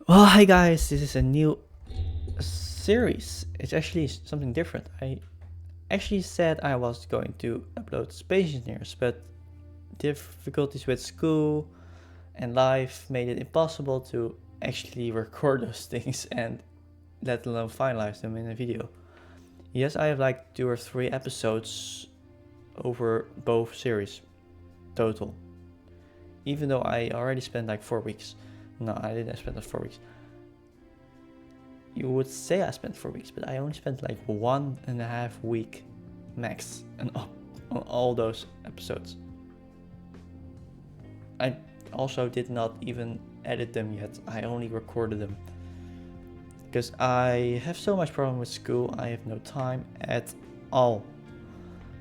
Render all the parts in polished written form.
Well, hi guys, this is a new series. It's actually something different. I actually said I was going to upload Space Engineers, but difficulties with school and life made it impossible to actually record those things and let alone finalize them in a video. Yes, I have like 2 or 3 episodes over both series total. Even though I already spent like 4 weeks. No, I didn't spend 4 weeks. You would say I spent 4 weeks, but I only spent like 1.5 week max on all those episodes. I also did not even edit them yet. I only recorded them because I have so much problem with school. I have no time at all.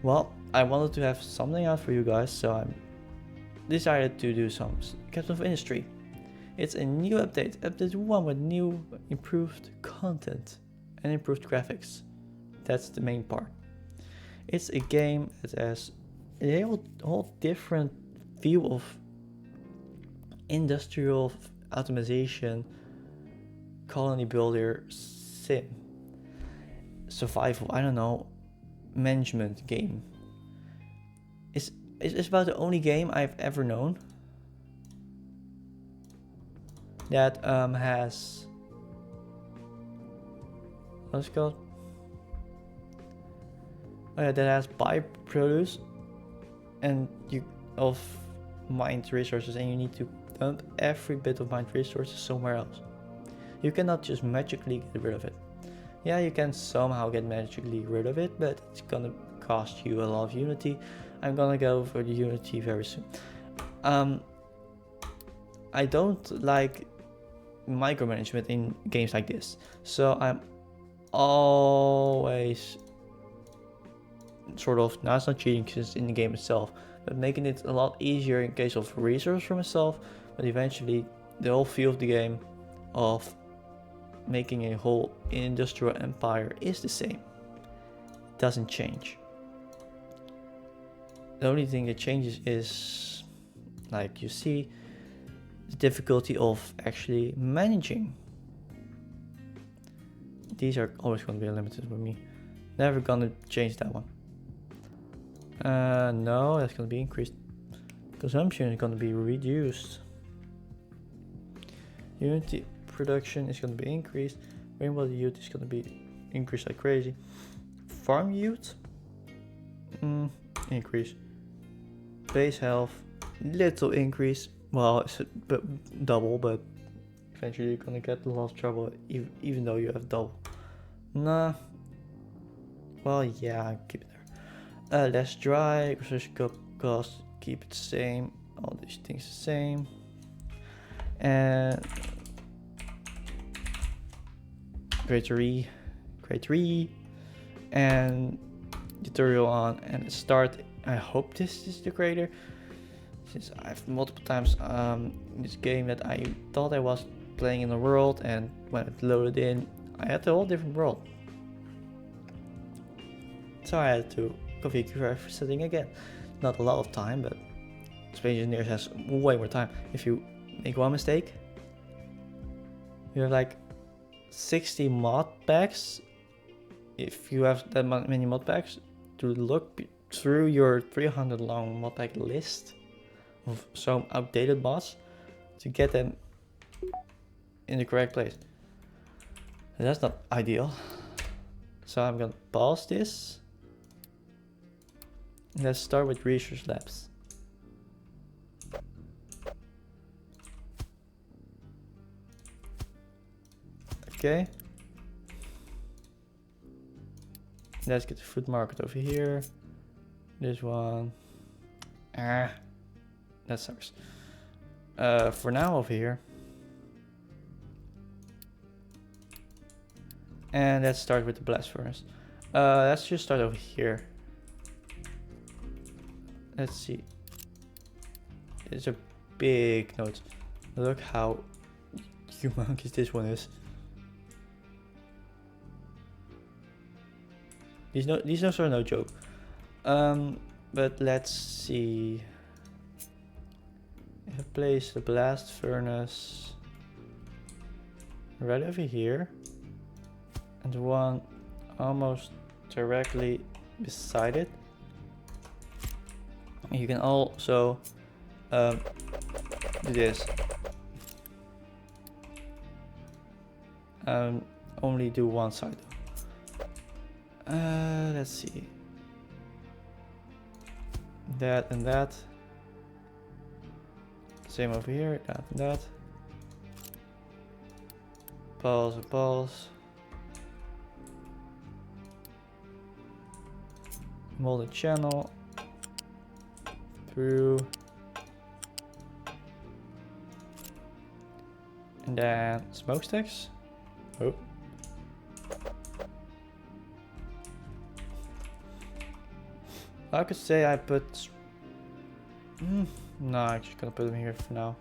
Well, I wanted to have something out for you guys, so I decided to do some Captain of Industry. It's a new update, update 1 with new improved content and improved graphics. That's the main part. It's a game that has a whole different view of industrial automation, colony builder, sim, survival, I don't know, management game. It's about the only game I've ever known that has, what's it called? Oh yeah, that has byproduce and you of mined resources, and you need to dump every bit of mined resources somewhere else. You cannot just magically get rid of it. Yeah, you can somehow get magically rid of it, but it's gonna cost you a lot of Unity. I'm gonna go for the Unity very soon. I don't like micromanagement in games like this, so I'm always sort of, now it's not cheating because it's in the game itself, but making it a lot easier in case of resource for myself, but eventually the whole feel of the game of making a whole industrial empire is the same. It doesn't change. The only thing that changes is, like you see, the difficulty of actually managing. These are always going to be limited for me. Never gonna change that one. No, that's going to be increased. Consumption is going to be reduced. Unity production is going to be increased. Rainbow yield is going to be increased like crazy. Farm yield, increase. Base health, little increase. Well, it's double, but eventually you're gonna get a lot of trouble even though you have double. Nah. Well, yeah, keep it there. Less dry, resource cost, keep it the same. All these things the same. And CRATER, and tutorial on and start. I hope this is the CRATER, since I've multiple times in this game that I thought I was playing in a world, and when it loaded in I had a whole different world, so I had to configure everything again. Not a lot of time, but Space Engineers has way more time. If you make one mistake, you have like 60 mod packs. If you have that many mod packs, to look through your 300 long mod pack list of some outdated mods to get them in the correct place. And that's not ideal. So I'm gonna pause this. Let's start with research labs. Okay. Let's get the food market over here. This one. That sucks. For now over here. And let's start with the blast furnace. Let's just start over here. Let's see. It's a big node. Look how humongous this one is. These nodes are no joke. But let's see. If I place the blast furnace right over here, and one almost directly beside it. You can also do this. Only do one side. Let's see. That and that. Same over here, that and that. Pause and pause. Molded channel through, and then smokestacks. Oh. I could say I put. No, I'm just gonna put them here for now.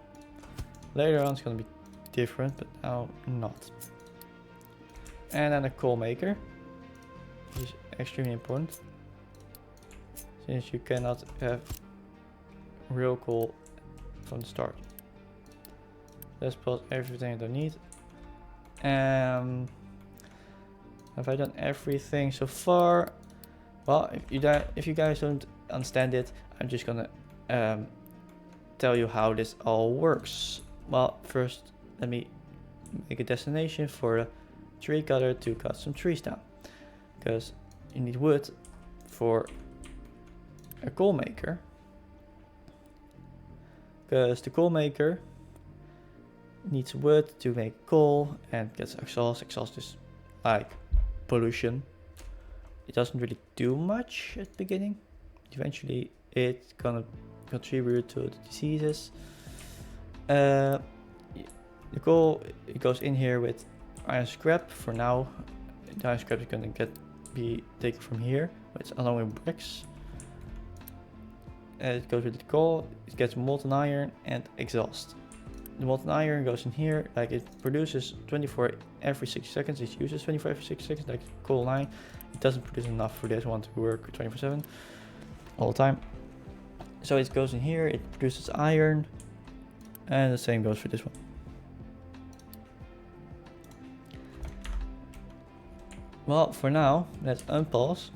Later on it's gonna be different, but now not. And then a coal maker, which is extremely important, since you cannot have real coal from the start. Let's put everything I don't need. Have I done everything so far? Well, if you guys don't understand it, I'm just gonna tell you how this all works. Well, first let me make a destination for a tree cutter to cut some trees down, because you need wood for a coal maker, because the coal maker needs wood to make coal and gets exhaust. Exhaust is like pollution. It doesn't really do much at the beginning. Eventually it's gonna contribute to the diseases. The coal, it goes in here with iron scrap for now. The iron scrap is gonna be taken from here, it's along with bricks. It goes with the coal, it gets molten iron and exhaust. The molten iron goes in here, like it produces 24 every 6 seconds. It uses 24 every 6 seconds, like coal line. It doesn't produce enough for this one to work 24/7 all the time. So it goes in here, it produces iron, and the same goes for this one. Well, for now, let's unpause,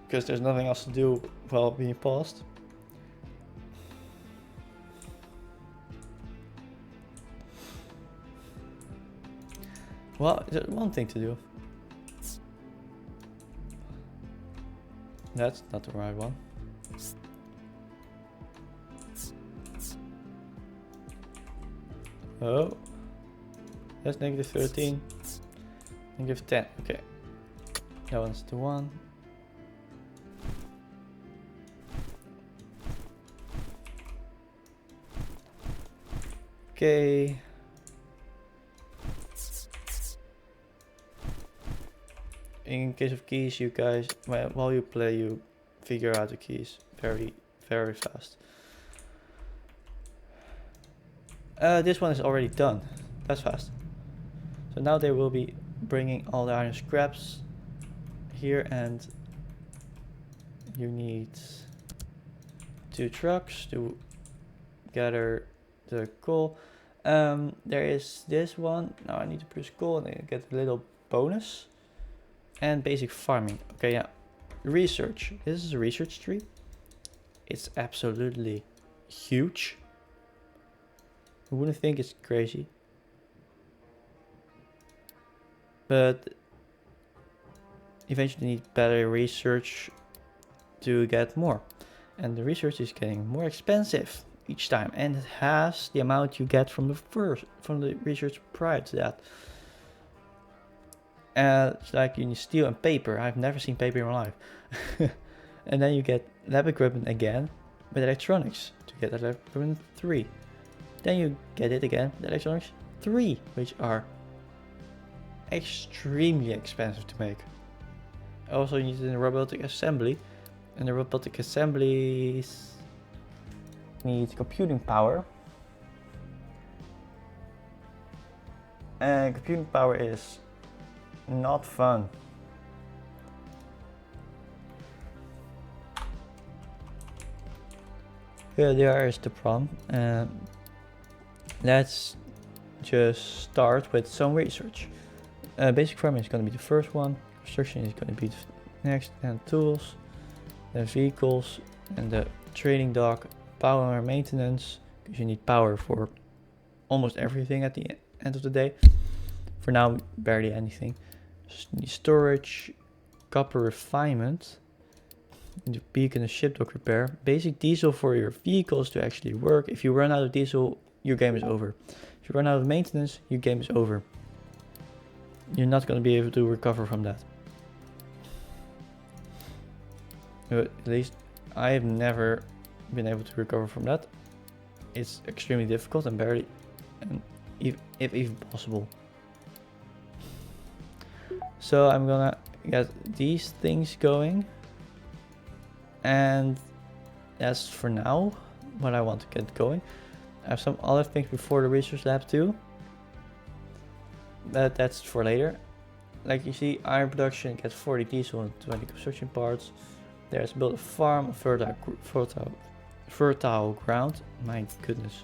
because there's nothing else to do while being paused. Well, there's one thing to do. That's not the right one. Oh, that's -13, -10. Okay, that one's the one. Okay. In case of keys, you guys, while you play, you figure out the keys very, very fast. This one is already done. That's fast. So now they will be bringing all the iron scraps here, and you need 2 trucks to gather the coal. There is this one. Now I need to produce coal and I get a little bonus. And basic farming. Okay, yeah. Research. This is a research tree. It's absolutely huge. You wouldn't think it's crazy, but eventually you need better research to get more. And the research is getting more expensive each time, and it has the amount you get from the research prior to that. It's like you need steel and paper. I've never seen paper in my life. And then you get lab equipment again with electronics to get that lab equipment 3. Then you get it again, the electronics 3, which are extremely expensive to make. Also, you need the robotic assembly, and the robotic assemblies need computing power. And computing power is not fun. Yeah, there is the problem. Let's just start with some research. Basic farming is going to be the first one. Construction is going to be the next, and tools, then vehicles, and the trading dock, power and maintenance, because you need power for almost everything at the end of the day. For now, barely anything. Just need storage, copper refinement, the beacon and ship dock repair, basic diesel for your vehicles to actually work. If you run out of diesel, your game is over. If you run out of maintenance, your game is over. You're not going to be able to recover from that. At least I have never been able to recover from that. It's extremely difficult and barely, and if even possible. So I'm gonna get these things going, and that's for now what I want to get going. I have some other things before the research lab too, but that's for later. Like you see, iron production gets 40 diesel and 20 construction parts. There's build a farm, fertile ground. My goodness.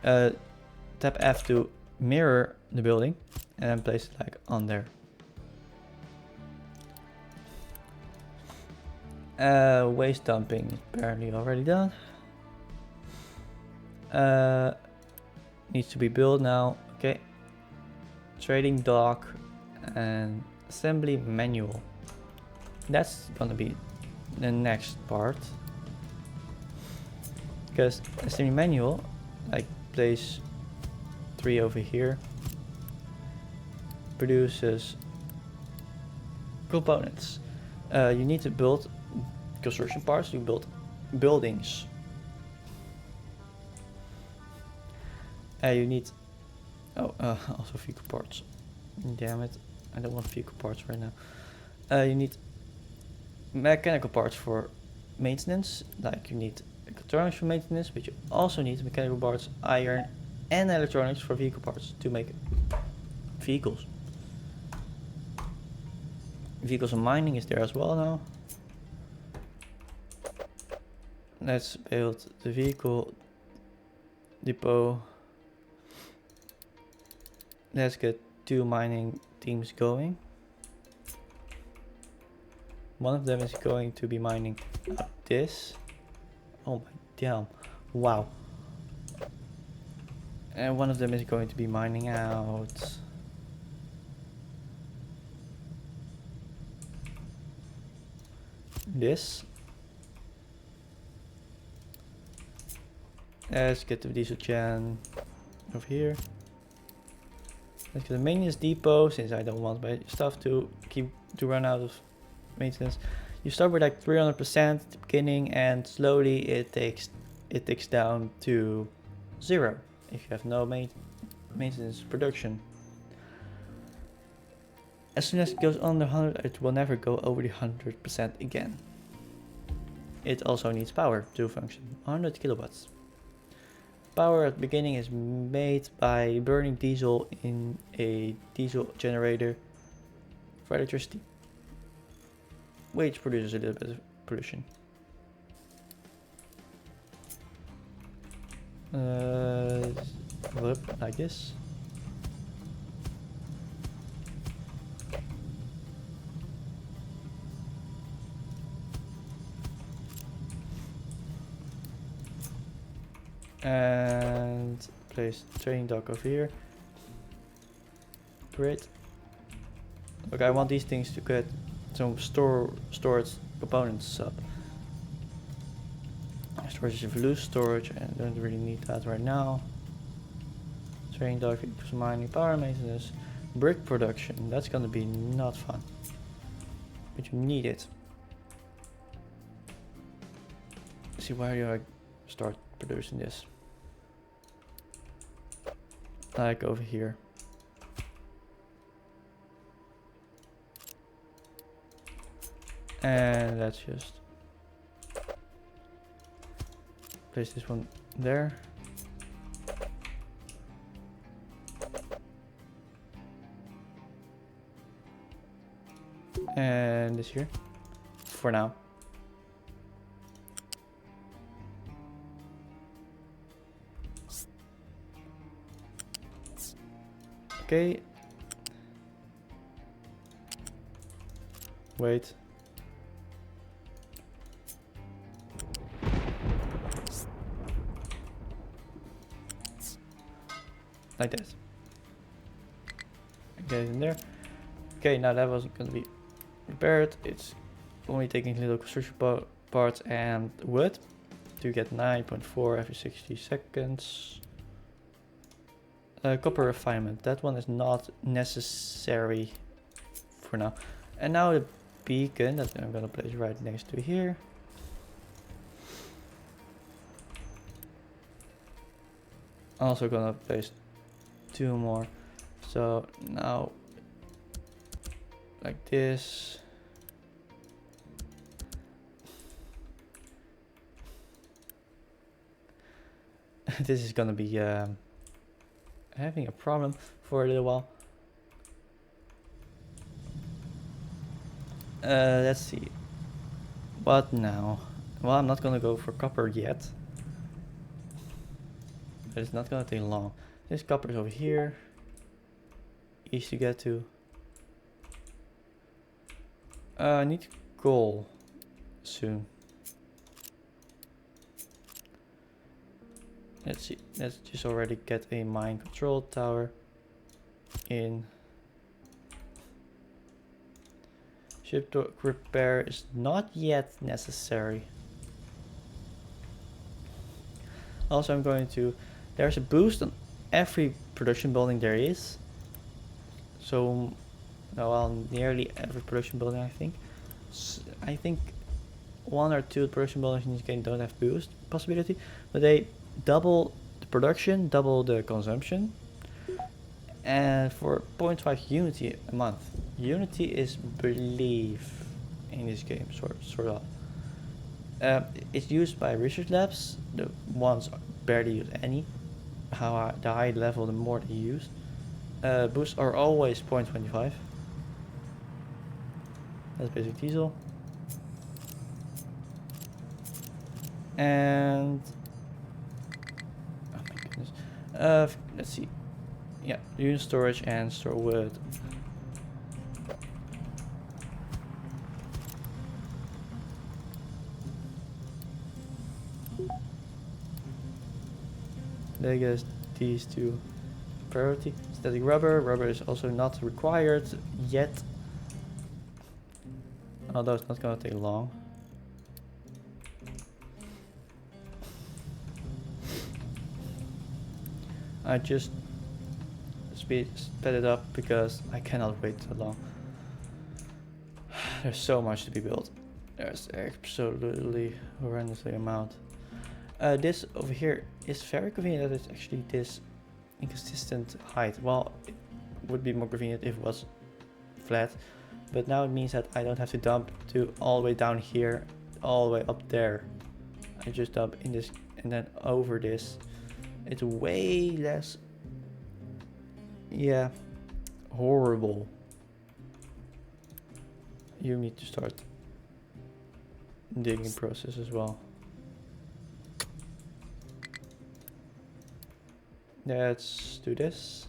Tap F to mirror the building, and then place it like on there. Waste dumping is apparently already done. Needs to be built now. Okay. Trading dock and assembly manual. That's gonna be the next part. Because assembly manual, like place 3 over here, produces components. You need to build construction parts, you build buildings. You need also vehicle parts. Damn it, I don't want vehicle parts right now. You need mechanical parts for maintenance, like you need electronics for maintenance, but you also need mechanical parts, iron, and electronics for vehicle parts to make vehicles. Vehicles and mining is there as well now. Let's build the vehicle depot. Let's get 2 mining teams going. One of them is going to be mining up this. Oh my damn. Wow. And one of them is going to be mining out this. Let's get the diesel gen over here. Let's get the maintenance depot, since I don't want my stuff to run out of maintenance. You start with like 300% at the beginning, and slowly it takes down to 0 if you have no maintenance production. As soon as it goes under 100, it will never go over the 100% again. It also needs power to function. 100 kilowatts. Power at the beginning is made by burning diesel in a diesel generator for electricity, which produces a little bit of pollution. Like this. And place trading dock over here. Great. Okay, I want these things to get some storage components up. Storage is loose storage, and don't really need that right now. Trading dock equals mining, power maintenance, brick production. That's gonna be not fun, but you need it. Let's see, where do I start producing this? Like over here. And let's just place this one there. And this here for now. Okay. Wait. Like that. Get it in there. Okay, now that wasn't gonna be repaired. It's only taking little construction parts and wood to get 9.4 every 60 seconds. Copper refinement. That one is not necessary for now. And now the beacon that I'm gonna place right next to here. Also gonna place 2 more. So now like this. This is gonna be having a problem for a little while. Let's see. What now? Well, I'm not gonna go for copper yet. But it's not gonna take long. This copper is over here. Easy to get to. I need coal soon. Let's see. Let's just already get a mine control tower in. Ship dock repair is not yet necessary. Also, I'm going to. There's a boost on every production building there is. So, well, nearly every production building, I think. I think 1 or 2 production buildings in this game don't have boost possibility, but they double the production, double the consumption, and for 0.5 unity a month. Unity is belief in this game, sort of. It's used by research labs. The ones barely use any. The high level, the more they use. Boosts are always 0.25. That's basic diesel. And oh my goodness. Let's see. Yeah, unit storage and store wood. There goes these 2 priority. Static rubber. Rubber is also not required yet. Although it's not gonna take long. I just sped it up because I cannot wait so long. There's so much to be built. There's absolutely horrendously amount. This over here is very convenient that it's actually this inconsistent height. Well, it would be more convenient if it was flat, but now it means that I don't have to dump to all the way down here, all the way up there. I just dump in this and then over this. It's way less, yeah, horrible. You need to start digging process as well. Let's do this.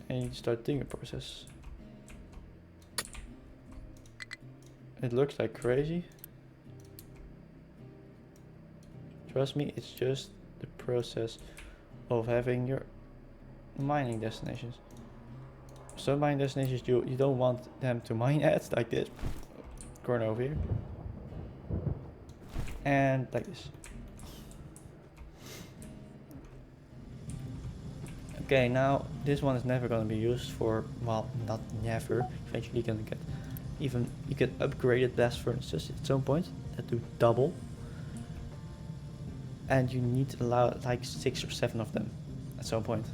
And you start digging process. It looks like crazy. Trust me, it's just the process of having your mining destinations. Some mining destinations you don't want them to mine at, like this. Corner over here. And like this. Okay, now this one is never going to be used for, well, not never. Eventually you're going to get even, you can upgrade blast furnaces at some point that do double. And you need to allow like 6 or 7 of them at some point.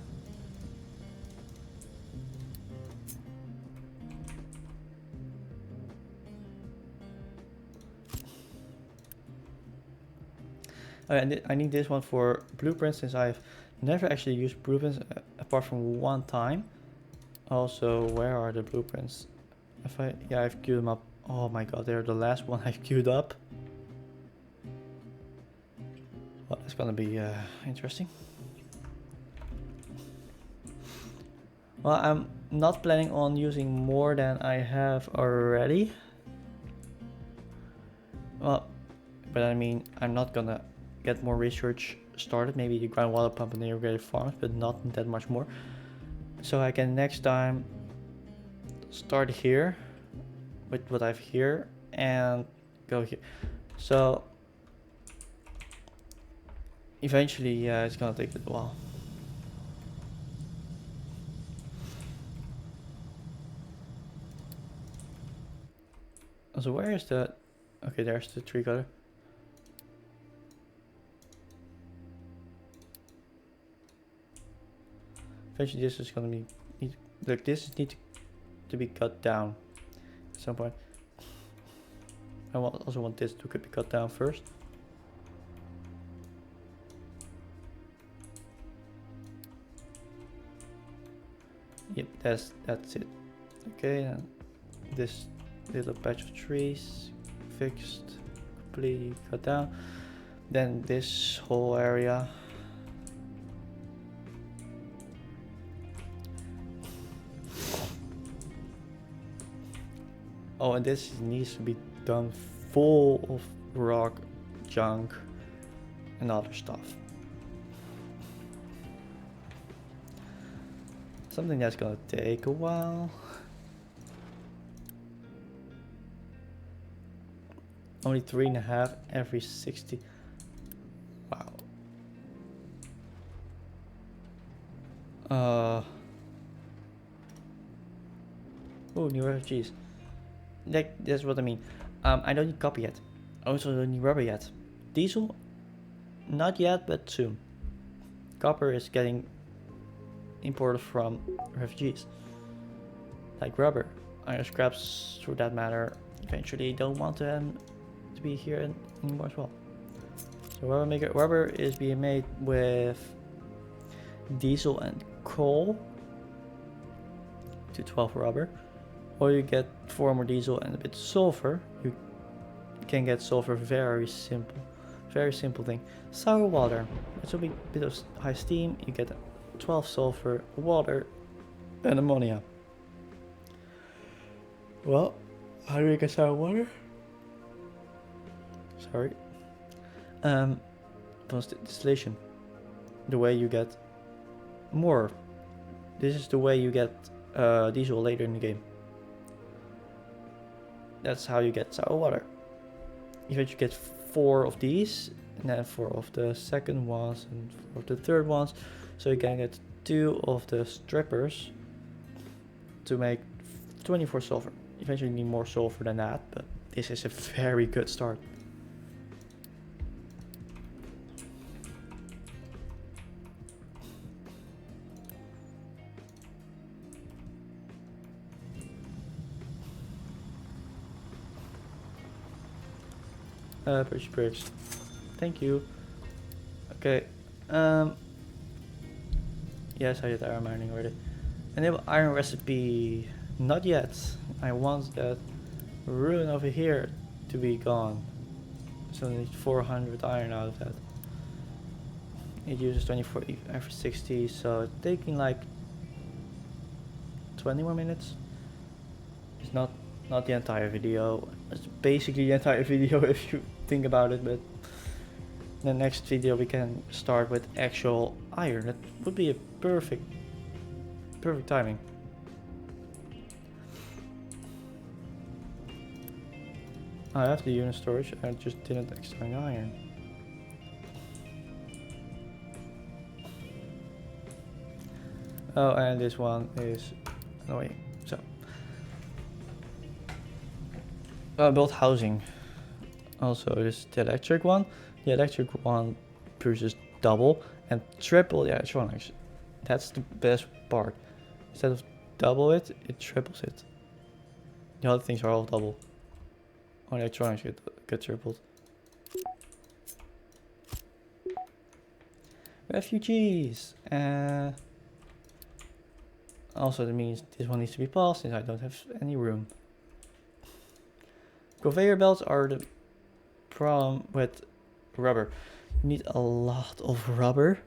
And I need this one for blueprints, since I've never actually used blueprints apart from one time. Also, where are the blueprints? Yeah, I've queued them up. Oh my god, they're the last one I've queued up. It's gonna be interesting. Well, I'm not planning on using more than I have already. Well, but I mean, I'm not gonna get more research started. Maybe the groundwater pump and irrigated farms, but not that much more. So I can next time start here with what I've here and go here. So eventually, yeah, it's gonna take a little while. So where is the... Okay, there's the tree cutter. Eventually this is gonna be... Look, this needs to be cut down at some point. I also want this to be cut down first. Yep, that's it. Okay, and this little patch of trees fixed, completely cut down. Then this whole area. Oh, and this needs to be done full of rock, junk, and other stuff. Something that's gonna take a while. Only 3.5 every 60. Wow. Oh, new refugees. Like, that's what I mean. I don't need copper yet. I also don't need rubber yet. Diesel, not yet, but soon. Copper is getting imported from refugees. Like rubber, iron scraps, for that matter, eventually don't want them to be here anymore as well. So rubber is being made with diesel and coal to 12 rubber. Or you get 4 more diesel and a bit of sulfur. You can get sulfur very simple thing. Sour water, it will be a bit of high steam. You get 12 sulfur, water, and ammonia. Well, how do you get sour water? Sorry. Distillation. The way you get more. This is the way you get diesel later in the game. That's how you get sour water. You get 4 of these, and then 4 of the second ones, and 4 of the third ones. So you can get 2 of the strippers to make 24 sulfur. Eventually you need more sulfur than that, but this is a very good start. Purchase bricks. Thank you. Okay. Yes, I did iron mining already. Enable iron recipe. Not yet. I want that ruin over here to be gone. So I need 400 iron out of that. It uses 24 every 60, so it's taking like 20 more minutes. It's not the entire video. It's basically the entire video if you think about it, but the next video we can start with actual iron. That would be a perfect timing. I have the unit storage, I just didn't extract iron. Oh, and this one is annoying. So build housing. Also, this is the electric one. The electric one produces double and triple the electronics. That's the best part. Instead of double it, it triples it. The other things are all double. Only electronics get tripled. Refugees. Also, that means this one needs to be passed since I don't have any room. Conveyor belts are the problem with rubber. You need a lot of rubber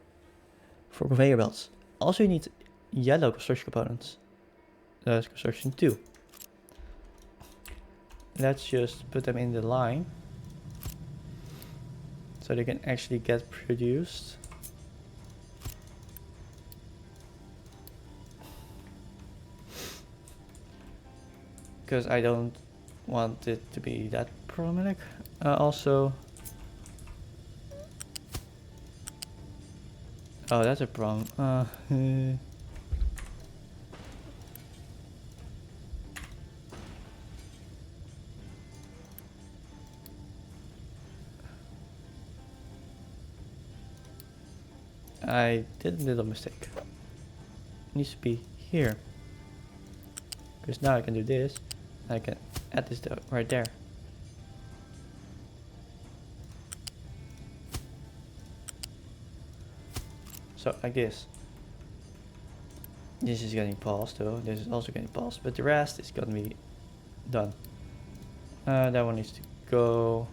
for conveyor belts. Also, you need yellow construction components. That's construction 2. Let's just put them in the line so they can actually get produced. Because I don't want it to be that problematic. Also, oh, that's a problem. I did a little mistake. It needs to be here. Because now I can do this. I can add this right there. So like this. This is getting paused though. This is also getting paused. But the rest is gonna be done. That one needs to go.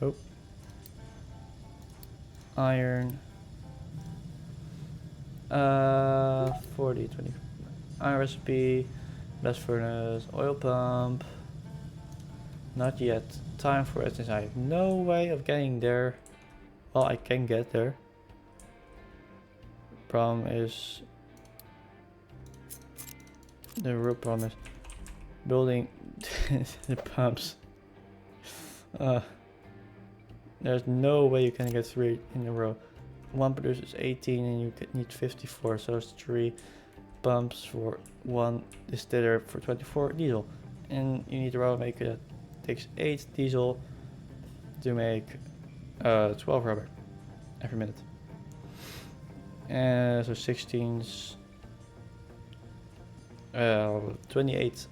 Oh. Iron. 40, 20. Iron recipe. Blast furnace. Oil pump. Not yet. Time for it since I have no way of getting there. Well, I can get there. Problem is. The real problem is building the pumps. There's no way you can get 3 in a row. One produces 18 and you need 54, so it's 3 pumps for 1 distiller for 24 diesel. And you need a rubber maker that takes 8 diesel to make 12 rubber every minute. And so 16's 28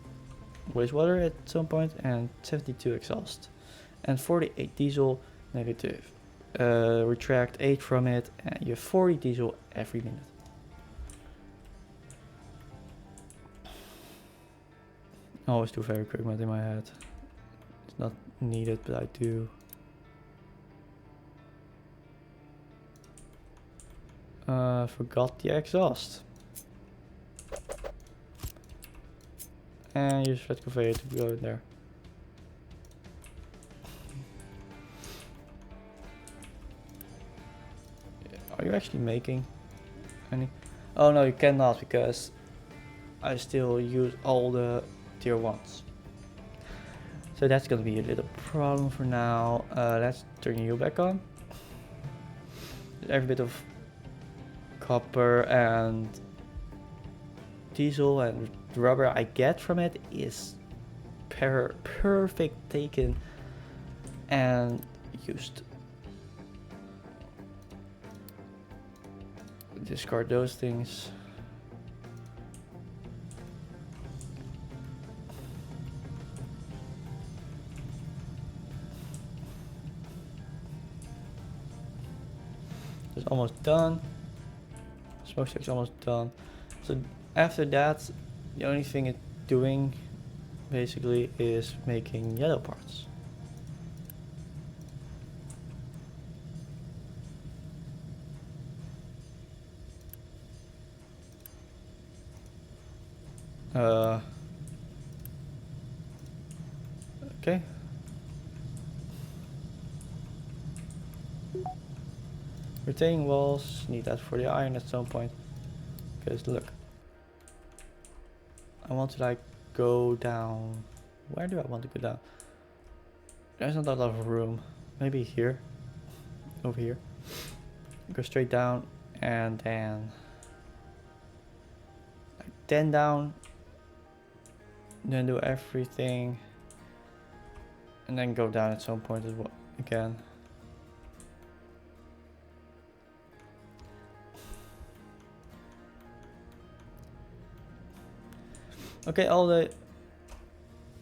wastewater at some point and 72 exhaust. And 48 diesel negative. Retract 8 from it and you have 40 diesel every minute. I always do very quick math in my head. It's not needed, but I do. Forgot the exhaust. And use red conveyor to go in there. Are you actually making any? Oh no, you cannot because I still use all the tier 1s. So that's gonna be a little problem for now. Let's turn you back on. Every bit of copper and diesel and rubber I get from it is perfect taken and used. Discard those things. It's almost done. Smokestack's almost done. So after that, the only thing it's doing basically is making yellow parts. Okay. Retaining walls, need that for the iron at some point. Because look, I want to like go down. Where do I want to go down? There's not a lot of room. Maybe here, over here. Go straight down and then like 10 down. Then do everything and then go down at some point as well again. Okay, all the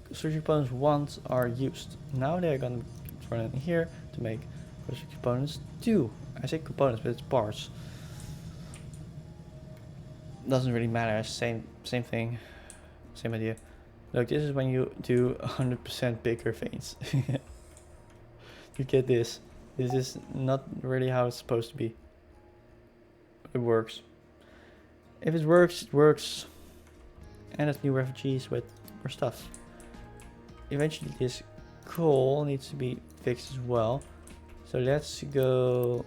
construction components once are used. Now they're gonna run in here to make construction components 2. I say components, but it's parts. Doesn't really matter. Same thing, same idea. Look, this is when you do 100% bigger veins. You get this. This is not really how it's supposed to be. It works. If it works, it works. And there's new refugees with more stuff. Eventually this coal needs to be fixed as well. So let's go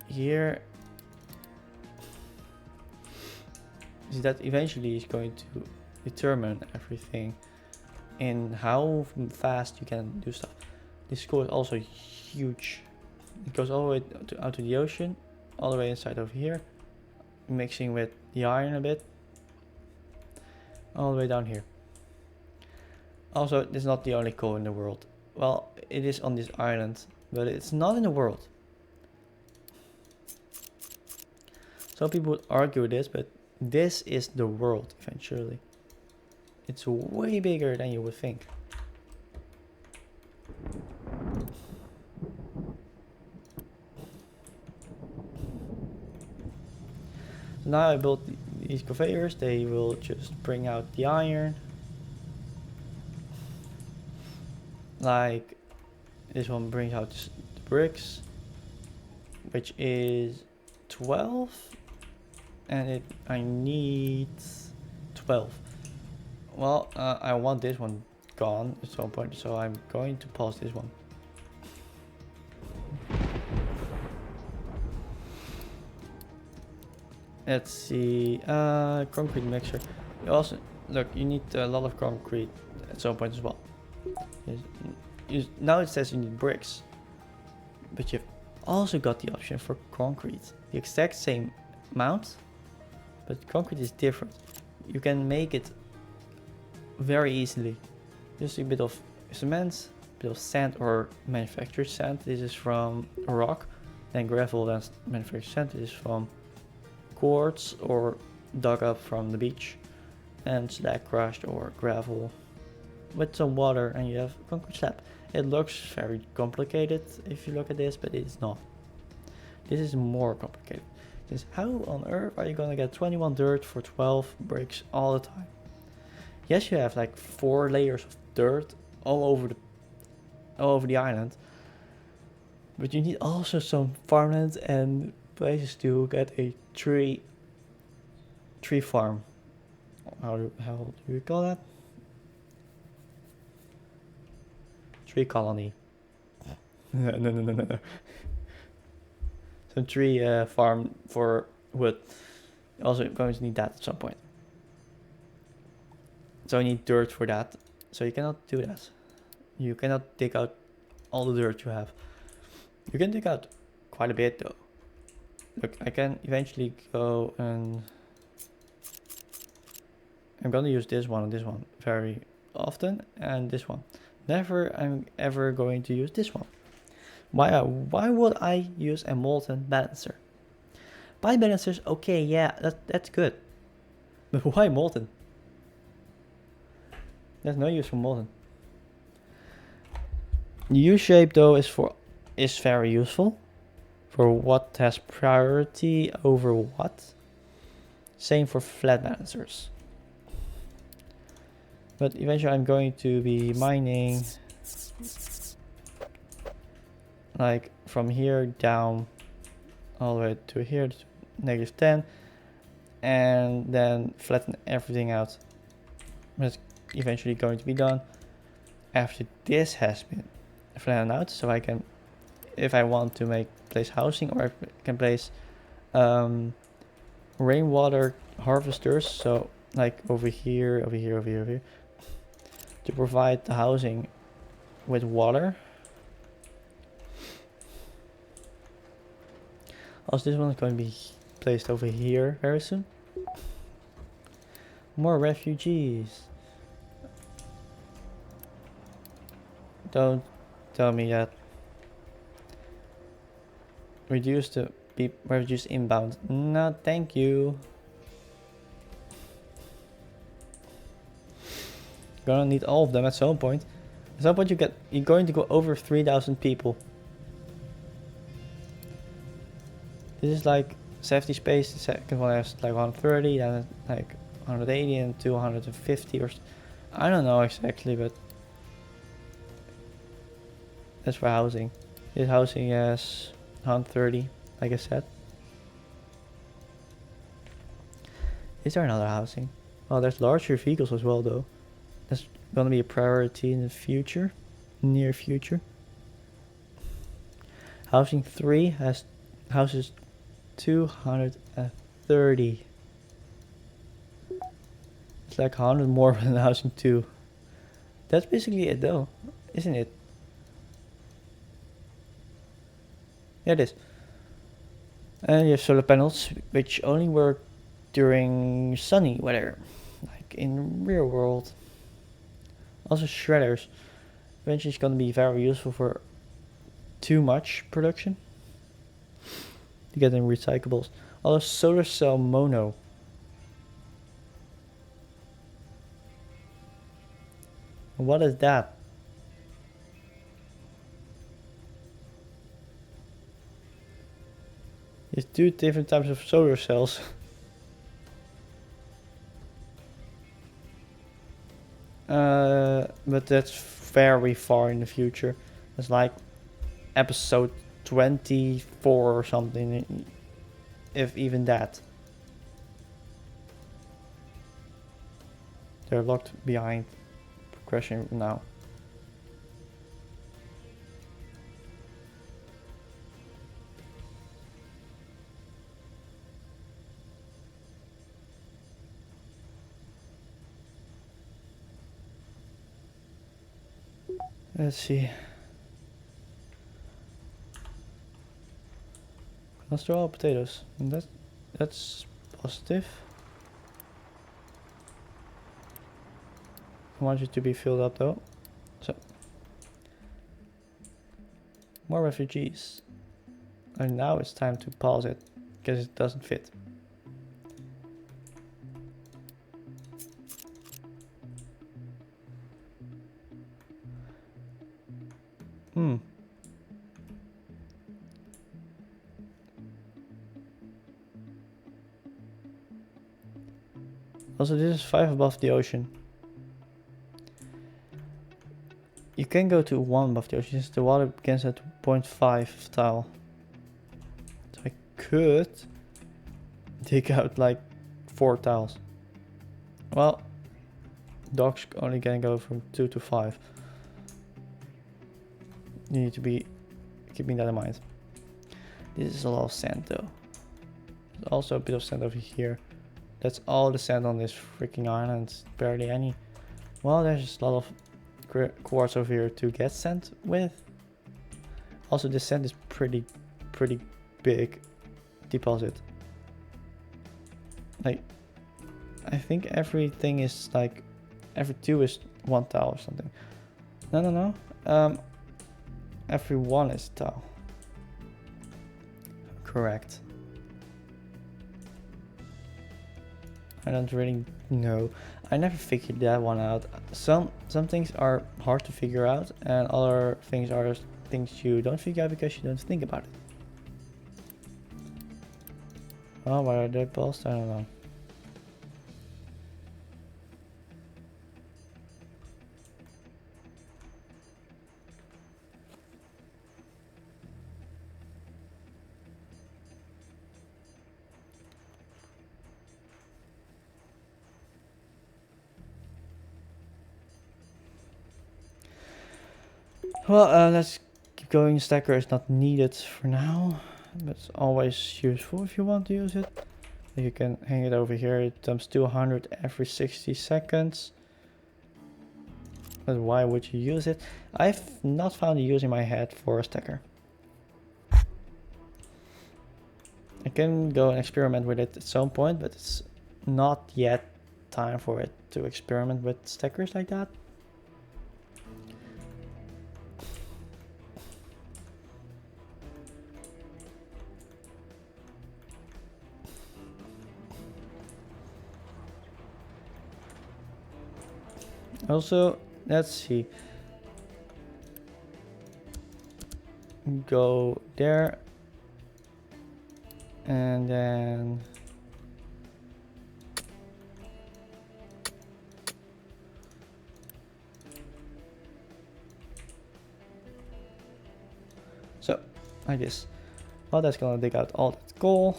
here. So that eventually is going to determine everything in how fast you can do stuff. This coal is also huge. It goes all the way out to the ocean, all the way inside over here, mixing with the iron a bit, all the way down here. Also, this is not the only coal in the world. Well, it is on this island, but it's not in the world. Some people would argue this, but this is the world eventually. It's way bigger than you would think. So now I built these conveyors. They will just bring out the iron. Like this one brings out the bricks, which is 12, and I need 12. Well, I want this one gone at some point, so I'm going to pause this one. Let's see, concrete mixer. You also, look, you need a lot of concrete at some point as well. Now it says you need bricks, but you've also got the option for concrete. The exact same amount, but concrete is different. You can make it very easily. Just a bit of cement, a bit of sand or manufactured sand. This is from rock, then gravel, then manufactured sand. This is from quartz or dug up from the beach, and slag crushed or gravel with some water, and you have a concrete slab. It looks very complicated if you look at this, but it's not. This is more complicated. Because how on earth are you gonna get 21 dirt for 12 bricks all the time? Yes, you have like 4 layers of dirt all over the island, but you need also some farmland and places to get a tree farm. How do you call that? Tree colony. No. Some tree farm for wood. You're also going to need that at some point. So you need dirt for that. So you cannot do that. You cannot dig out all the dirt you have. You can dig out quite a bit though. Look, I can eventually go and I'm gonna use this one and this one very often, and this one. Never I'm ever going to use this one. Why would I use a molten balancer? Pipe balancers, okay, yeah, that's good. But why molten? There's no use for molten. The U-shape though is very useful for what has priority over what. Same for flat balancers. But eventually I'm going to be mining like from here down all the way to here to -10, and then flatten everything out. That's eventually going to be done after this has been flattened out, so I can, if I want to place housing, or I can place rainwater harvesters, so like over here, to provide the housing with water. Also, this one is going to be placed over here very soon. More refugees. Don't tell me that. Reduce the refugees inbound. No, thank you. Gonna need all of them at some point. At some point you're going to go over 3,000 people. This is like 70 space. The second one has like 130, then like 180 and 250 or I don't know exactly, but that's for housing. This housing is 130, like I said. Is there another housing? Oh, there's larger vehicles as well, though. That's gonna be a priority in the future, near future. Housing 3 has houses 230. It's like 100 more than housing 2. That's basically it, though, isn't it? Yeah, it is. And you have solar panels, which only work during sunny weather, like in real world. Also shredders. Eventually it's gonna be very useful for too much production. To get in recyclables. Also solar cell mono. What is that? It's 2 different types of solar cells. But that's very far in the future. It's like episode 24 or something, if even that. They're locked behind progression now. Let's see. Let's throw all potatoes. And that's positive. I want you to be filled up though. So more refugees. And now it's time to pause it because it doesn't fit. Also, this is 5 above the ocean. You can go to 1 above the ocean since the water begins at 0.5 tile. So I could dig out like 4 tiles. Well, dogs only can go from 2 to 5. You need to be keeping that in mind. This is a lot of sand though. There's also a bit of sand over here. That's all the sand on this freaking island. Barely any. Well, there's just a lot of quartz over here to get sand with. Also, this sand is pretty big deposit. Like, I think everything is like, every 2 is 1 tile or something. No. Every 1 is tile. Correct. I don't really know. I never figured that one out. Some things are hard to figure out, and other things are things you don't figure out because you don't think about it. Oh, why are they paused? I don't know. Well, let's keep going. Stacker is not needed for now, but it's always useful if you want to use it. You can hang it over here. It dumps 200 every 60 seconds. But why would you use it? I've not found a use in my head for a stacker. I can go and experiment with it at some point, but it's not yet time for it to experiment with stackers like that. Also, let's see. Go there. And then like this. Well, that's gonna dig out all that coal.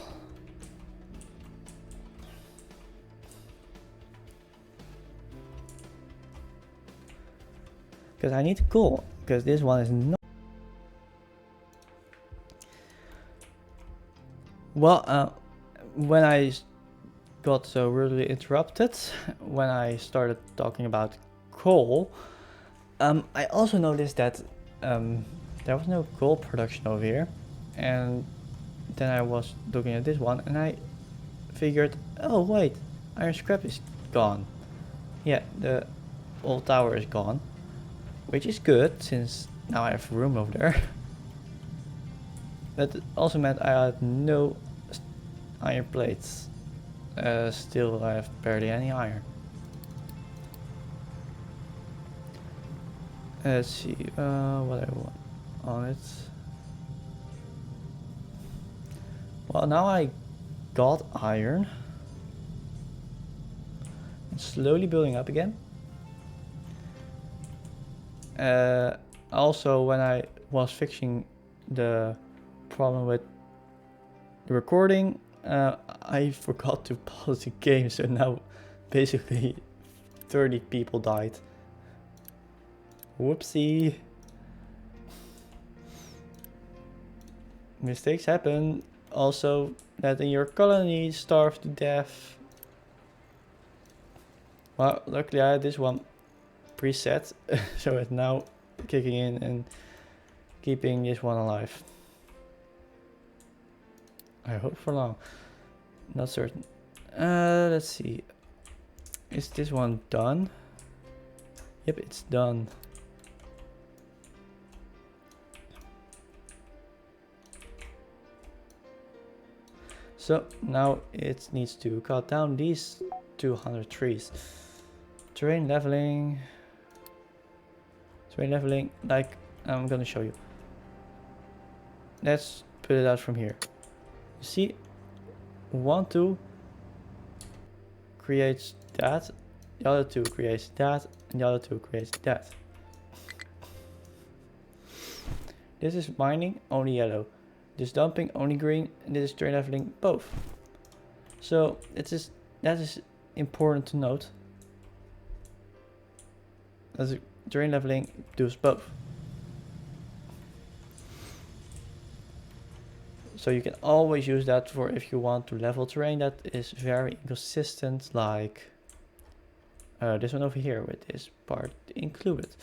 Because I need coal, because this one is not. Well, when I got so rudely interrupted, when I started talking about coal, I also noticed that there was no coal production over here, and then I was looking at this one and I figured, oh wait, iron scrap is gone. Yeah, the old tower is gone, which is good since now I have room over there. But it also meant I had no iron plates. Still I have barely any iron. Let's see what I want on it. Well, now I got iron. It's slowly building up again. Also, when I was fixing the problem with the recording, I forgot to pause the game, so now basically 30 people died. Whoopsie. Mistakes happen. Also, letting your colony starve to death. Well, luckily I had this one preset, so it's now kicking in and keeping this one alive. I hope for long. Not certain. Let's see. Is this one done? Yep, it's done. So now it needs to cut down these 200 trees. Terrain leveling, like I'm gonna show you. Let's put it out from here. You see, 1, 2 creates that, the other 2 creates that, and the other 2 creates that. This is mining, only yellow. This dumping, only green, and this is terrain leveling, both. So that is important to note. As terrain leveling does both. So you can always use that for if you want to level terrain that is very inconsistent, like this one over here with this part included.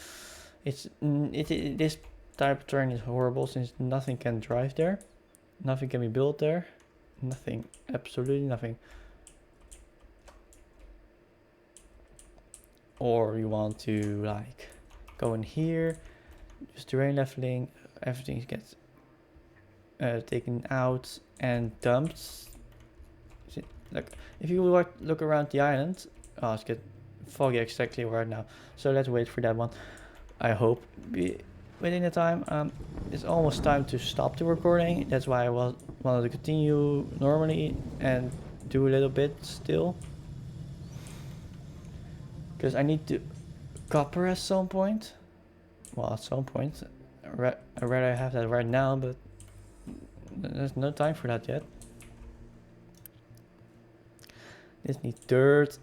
This type of terrain is horrible since nothing can drive there, nothing can be built there, nothing, absolutely nothing. Or you want to like go in here, just terrain leveling, everything gets taken out and dumped. See, look, if you look around the island, oh, it's getting foggy exactly right now. So let's wait for that one. I hope within the time. It's almost time to stop the recording. That's why I wanted to continue normally and do a little bit still. Because I need to copper at some point. Well, at some point. I'd rather have that right now, but there's no time for that yet. This needs dirt.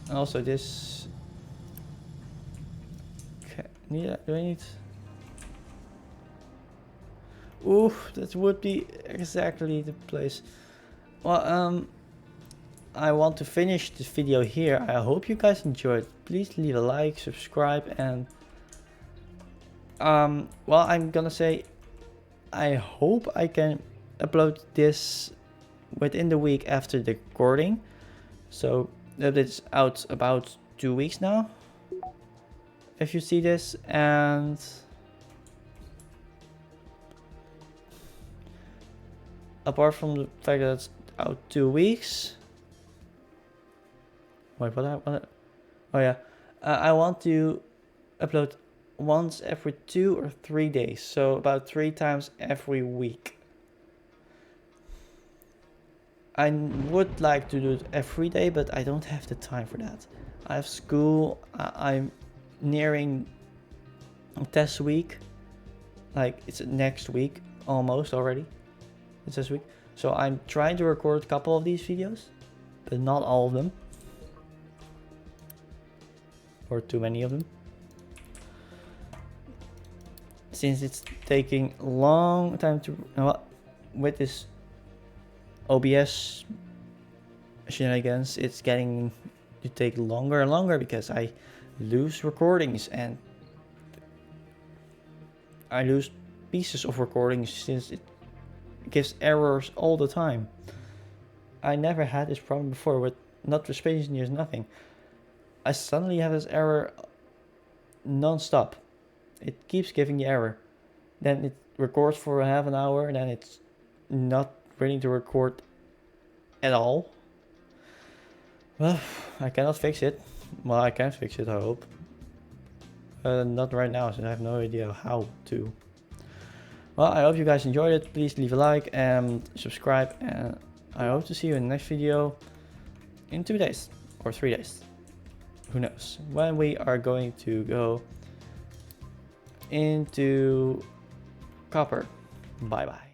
And also this. Okay, do I need? Ooh, that would be exactly the place. Well, I want to finish this video here. I hope you guys enjoyed. Please leave a like, subscribe, and well, I'm gonna say I hope I can upload this within the week after the recording. So that it's out about 2 weeks now, if you see this. And apart from the fact that it's out 2 weeks. Wait, what? Oh yeah, I want to upload once every 2 or 3 days, so about 3 times every week. I would like to do it every day, but I don't have the time for that. I have school. I'm nearing test week. Like it's next week almost already. It's this week. So I'm trying to record a couple of these videos, but not all of them. Or too many of them. Since it's taking a long time to, with this OBS shenanigans, it's getting to take longer and longer because I lose recordings and I lose pieces of recordings since it gives errors all the time. I never had this problem before with not with Space Engineers, nothing. I suddenly have this error non-stop. It keeps giving the error. Then it records for half an hour and then it's not ready to record at all. Well, I cannot fix it. Well, I can fix it, I hope. Not right now, since I have no idea how to. Well, I hope you guys enjoyed it. Please leave a like and subscribe. And I hope to see you in the next video in 2 days or 3 days. Who knows? When we are going to go into copper. Bye bye.